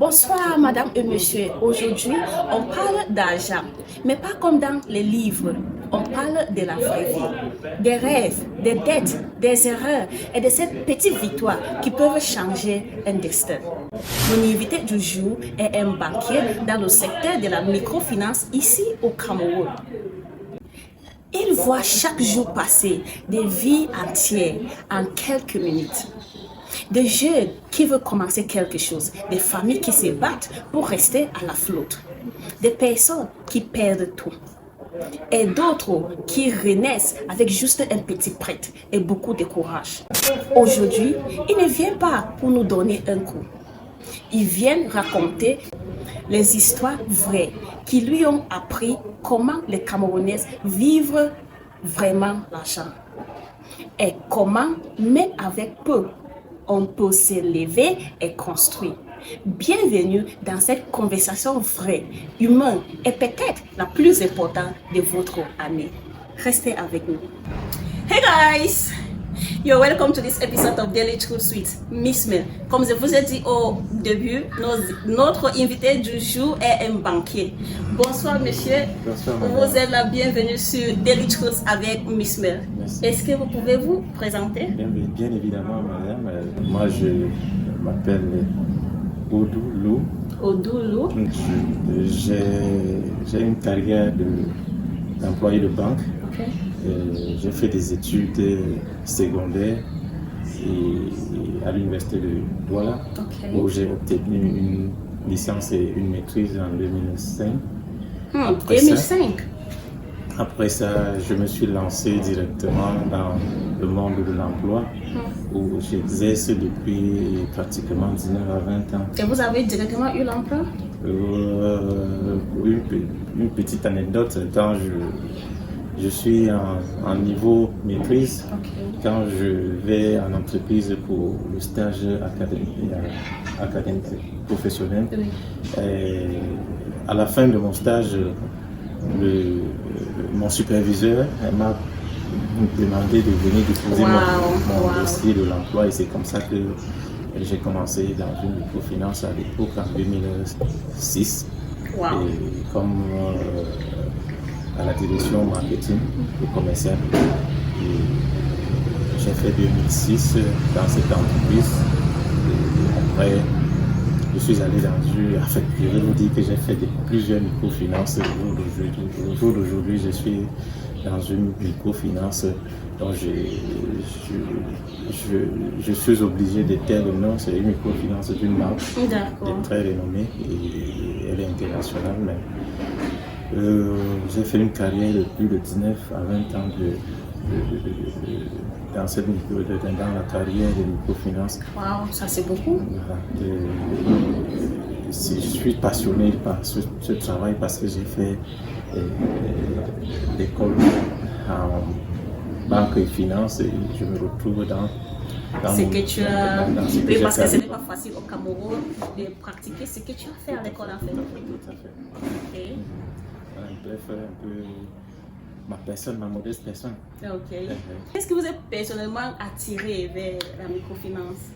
Bonsoir madame et monsieur. Aujourd'hui, on parle d'argent, mais pas comme dans les livres. On parle de la vraie vie, des rêves, des dettes, des erreurs et de ces petites victoires qui peuvent changer un destin. Mon invité du jour est un banquier dans le secteur de la microfinance ici au Cameroun. Il voit chaque jour passer des vies entières en quelques minutes. Des jeunes qui veulent commencer quelque chose, des familles qui se battent pour rester à la flotte, des personnes qui perdent tout et d'autres qui renaissent avec juste un petit prêt et beaucoup de courage. Aujourd'hui, il ne vient pas pour nous donner un coup. Il vient raconter les histoires vraies qui lui ont appris comment les Camerounais vivent vraiment l'argent et comment, même avec peu, on peut s'élever et construire. Bienvenue dans cette conversation vraie, humaine et peut-être la plus importante de votre année. Restez avec nous. Hey guys! You're welcome to this episode of Daily Truth with Miss Mel. Comme je vous ai dit au début, notre invité du jour est un banquier. Bonsoir monsieur. Bonsoir, vous êtes la bienvenue sur Daily Truth avec Miss Mel. Est-ce que vous pouvez vous présenter? Bien évidemment madame. Moi je m'appelle Odoulou. Odoulou. J'ai une carrière d'employé de banque. Okay. J'ai fait des études secondaires à l'université de Douala, où j'ai obtenu une licence et une maîtrise en 2005. 2005. Après ça, je me suis lancé directement dans le monde de l'emploi, où j'exerce depuis pratiquement 19 à 20 ans. Et vous avez directement eu l'emploi? Une petite anecdote, quand je suis en niveau maîtrise. Quand je vais en entreprise pour le stage académique professionnel. Et à la fin de mon stage, mon superviseur m'a demandé de venir déposer mon dossier de l'emploi, et c'est comme ça que j'ai commencé dans une microfinance à l'époque en 2006. Et comme à la direction marketing et commercial. J'ai fait 2006 dans cette entreprise. Et après, je suis allé dans une... En fait, je vais vous dire que j'ai fait plusieurs microfinances au jour d'aujourd'hui. Je suis dans une microfinance dont je suis obligé de taire le nom. C'est une microfinance d'une marque très renommée et elle est internationale même. J'ai fait une carrière de plus de 19 à 20 ans dans la carrière de microfinance. Wow, ça c'est beaucoup. Je suis passionné par ce travail parce que j'ai fait l'école en banque et finance, et je me retrouve dans ce que tu as... parce que ce n'est pas facile au Cameroun de pratiquer ce que tu as fait à l'école en fait. Tout à fait. Okay. Bref, un peu ma personne, ma modeste personne. Ok. Qu'est-ce que vous êtes personnellement attiré vers la microfinance?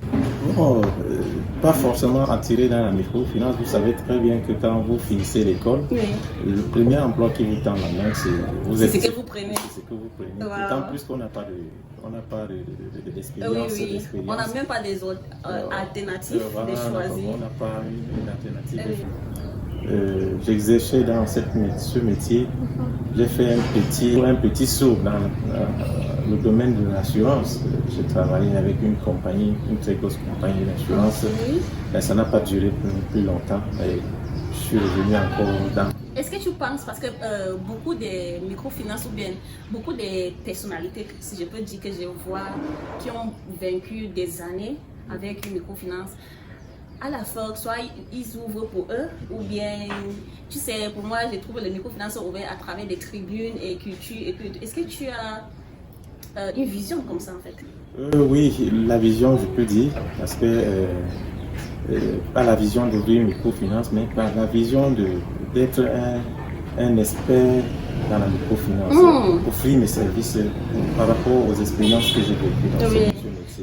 Pas forcément attiré dans la microfinance. Vous savez très bien que quand vous finissez l'école, le premier emploi qui vous tend la main, c'est ce que vous prenez. C'est ce que vous prenez. D'autant plus qu'on n'a pas d'expérience. On n'a même pas des autres alternatives de choisir. On n'a pas une alternative. J'exerçais dans ce métier. J'ai fait un petit saut dans le domaine de l'assurance. J'ai travaillé avec une très grosse compagnie d'assurance. Mais ça n'a pas duré plus longtemps. Et je suis revenu encore dans... Est-ce que tu penses, parce que beaucoup de microfinances ou bien beaucoup de personnalités, si je peux dire que je vois, qui ont vaincu des années avec une microfinance, à la fin, soit ils ouvrent pour eux, ou bien, tu sais, pour moi, je trouve les microfinances ouvertes à travers des tribunes et culture. Est-ce que tu as une vision comme ça en fait? Oui, la vision, je peux dire, parce que pas la vision d'ouvrir une microfinance, mais pas la vision d'être un expert dans la microfinance, offrir mes services par rapport aux expériences que j'ai vécues dans ce métier.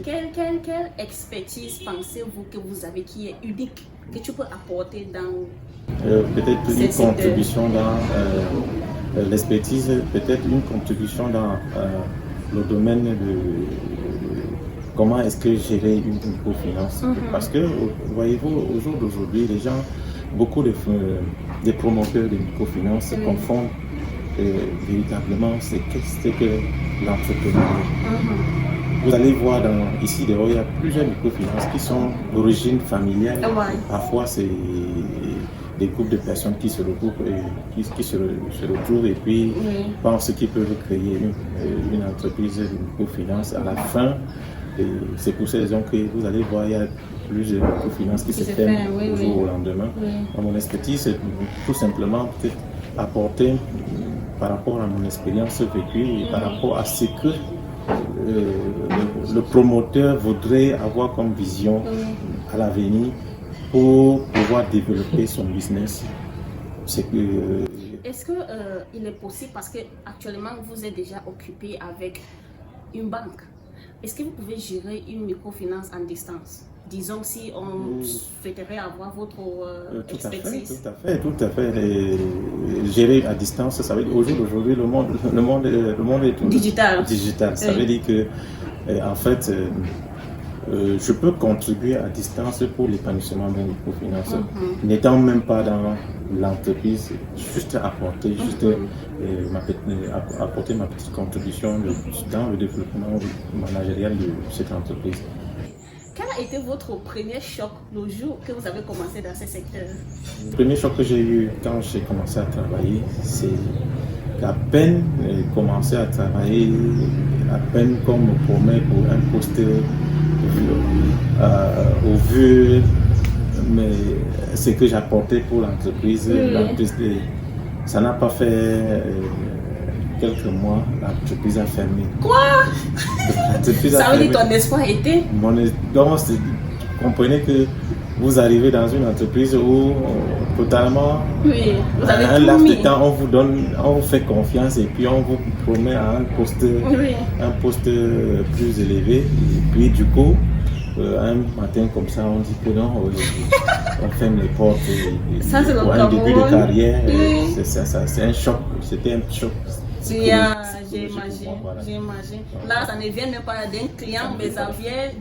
Quel quelle expertise pensez-vous que vous avez qui est unique, que tu peux apporter dans peut-être une C'est contribution dans l'expertise, peut-être une contribution dans le domaine de comment est-ce que gérer une microfinance. Parce que, voyez-vous, au jour d'aujourd'hui, les gens, beaucoup des promoteurs de microfinance se confondent véritablement ce que l'entrepreneuriat. Vous allez voir ici dehors, il y a plusieurs microfinances qui sont d'origine familiale. Parfois, c'est des groupes de personnes qui se regroupent et qui se retrouvent et puis pensent qu'ils peuvent créer une entreprise de microfinance à la fin. Et c'est pour ces raisons que vous allez voir, il y a plusieurs microfinances qui se ferment au jour au lendemain. Mon expertise, c'est tout simplement peut-être apporter par rapport à mon expérience vécue et par rapport à ce que le promoteur voudrait avoir comme vision à l'avenir pour pouvoir développer son business. Est-ce qu'il est possible, parce que actuellement vous êtes déjà occupé avec une banque, est-ce que vous pouvez gérer une microfinance en distance? Disons si on souhaiterait avoir votre expertise. Tout à fait. Gérer à distance, ça veut dire au jour d'aujourd'hui, le monde est digital. Ça veut dire que, en fait, je peux contribuer à distance pour l'épanouissement d'une microfinance, n'étant même pas dans l'entreprise, juste apporter ma petite contribution dans le développement managérial de cette entreprise. Quel a été votre premier choc le jour que vous avez commencé dans ce secteur? Le premier choc que j'ai eu quand j'ai commencé à travailler, c'est qu'à peine commencé à travailler, à peine qu'on me promet pour un poste au vu, mais ce que j'apportais pour l'entreprise, ça n'a pas fait quelques mois, l'entreprise a fermé. Quoi? Ça veut dire ton espoir était? Donc, comprenez que vous arrivez dans une entreprise où totalement, vous avez un laps de temps, on vous fait confiance et puis on vous promet à un poste plus élevé. Et puis du coup, un matin comme ça, on dit que non, on ferme les portes. Ça, c'est pour un début de carrière, c'est un choc. C'était un choc. J'imagine. Là, ça ne vient même pas d'un client, mais ça vient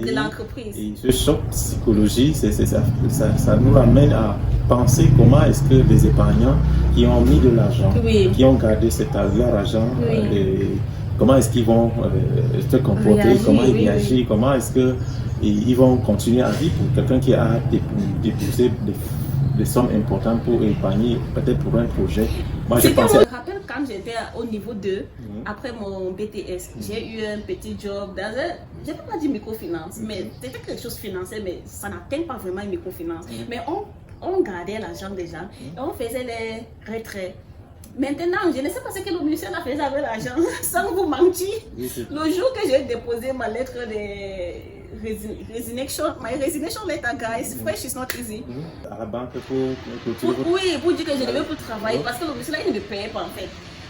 de l'entreprise. Et ce choc psychologique, ça nous amène à penser comment est-ce que les épargnants qui ont mis de l'argent, qui ont gardé leur argent, comment est-ce qu'ils vont se comporter, comment ils réagissent, comment est-ce qu'ils vont continuer à vivre pour quelqu'un qui a déposé des sommes importantes pour épargner, peut-être pour un projet. Moi, je pensais... Je me rappelle quand j'étais au niveau 2, après mon BTS, j'ai eu un petit job dans un, je ne vais pas dire microfinance, mais c'était quelque chose financier, mais ça n'atteint pas vraiment une microfinance. Mais on gardait l'argent déjà et on faisait les retraits. Maintenant, je ne sais pas ce que le monsieur a fait avec l'argent, sans vous mentir. Le jour que j'ai déposé ma lettre de resignation, my resignation letter, guys, fresh is not easy. À la banque pour dire que je ne devais plus travailler parce que le monsieur là, il ne me payait pas en fait.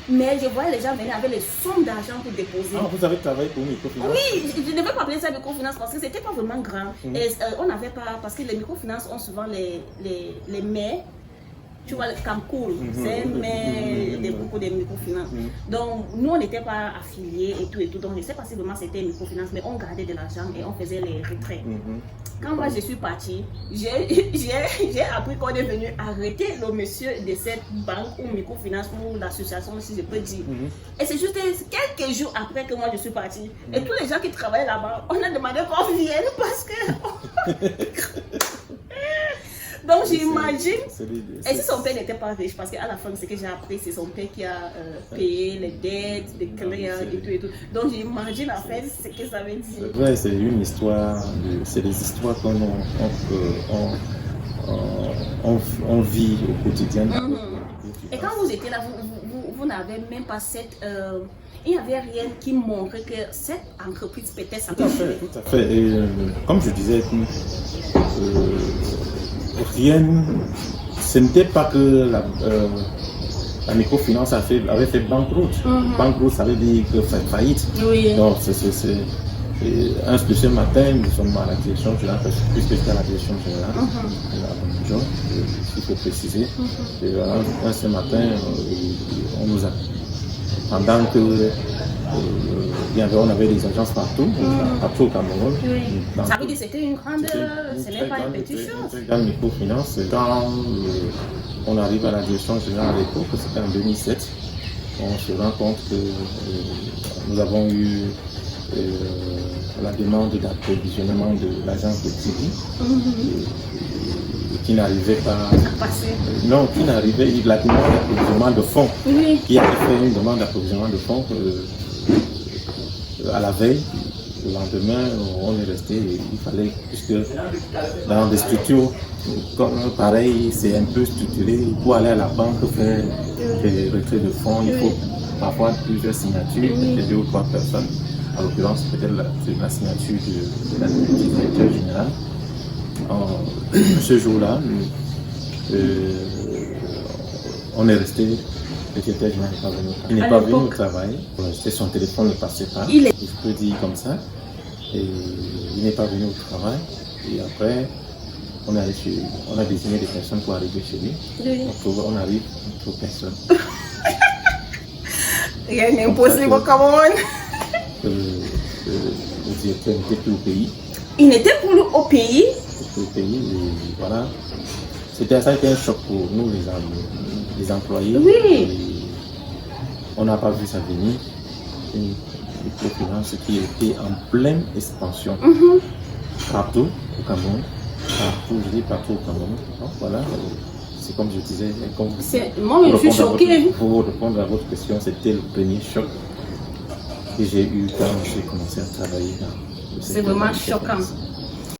Mais je voyais les gens venir avec les sommes d'argent pour déposer. Ah, vous avez travaillé pour une microfinance? Oui, je ne devais pas appeler ça microfinance parce que c'était pas vraiment grand. Et on n'avait pas, parce que les microfinances ont souvent les mets. Tu vois, le Camcool, c'est beaucoup de microfinances. Donc, nous, on n'était pas affiliés et tout. Donc, je ne sais pas si vraiment c'était microfinance, mais on gardait de l'argent et on faisait les retraits. Quand moi, je suis partie, j'ai appris qu'on est venu arrêter le monsieur de cette banque ou microfinance ou l'association, si je peux dire. Et c'est juste quelques jours après que moi, je suis partie. Et tous les gens qui travaillaient là-bas, on a demandé qu'on vienne parce que... Donc j'imagine, et si son père n'était pas riche, parce qu'à la fin, ce que j'ai appris, c'est son père qui a payé les dettes, les clients et tout. Donc j'imagine en fait ce que ça veut dire. Ouais, c'est une histoire, c'est des histoires qu'on on vit au quotidien. Et quand vous étiez là, vous n'avez même pas cette... il n'y avait rien qui montrait que cette entreprise peut-être ça. Tout à fait. Et, comme je disais, rien, ce n'était pas que la microfinance avait fait banqueroute. Banqueroute, ça veut dire que faillite. Oui. Donc, de ce matin, nous sommes à la direction générale, puisque j'étais à la direction générale, s'il faut préciser. Et voilà, ce matin, on nous a. Pendant que on avait des agences partout, partout au Cameroun. Ça veut dire que c'était une grande, ce n'est pas une petite chose. Une grande microfinance. Quand on arrive à la direction générale à l'époque, c'était en 2007, on se rend compte que nous avons eu la demande d'approvisionnement de l'agence de TV qui n'arrivait pas non, qui n'arrivait, la demande d'approvisionnement de fonds, qui avait fait une demande d'approvisionnement de fonds à la veille. Le lendemain, on est resté, il fallait, puisque dans des structures comme pareil, c'est un peu structuré, pour aller à la banque faire des retraits de fonds, il faut parfois plusieurs signatures, peut-être 2 ou 3 personnes. En l'occurrence, peut-être la signature de la directeur général. Ce jour-là, on est resté, le directeur général n'est pas venu. Il n'est pas venu au travail, son téléphone ne passait pas, je peux dire comme ça. Et il n'est pas venu au travail. Et après, on a désigné des personnes pour arriver chez lui. On arrive, on ne trouve personne. Rien n'est impossible au Cameroun. Le directeur n'était plus au pays. Il n'était plus au pays. Au pays, et voilà. Ça a été un choc pour nous, les employés. Oui. Et on n'a pas vu ça venir. Une microfinance qui était en pleine expansion. Partout au Cameroun. Partout au Cameroun. Donc voilà. C'est comme je disais. Moi, je suis choquée. Pour répondre à votre question, c'était le premier choc que j'ai eu quand j'ai commencé à travailler dans le secteur. C'est vraiment choquant.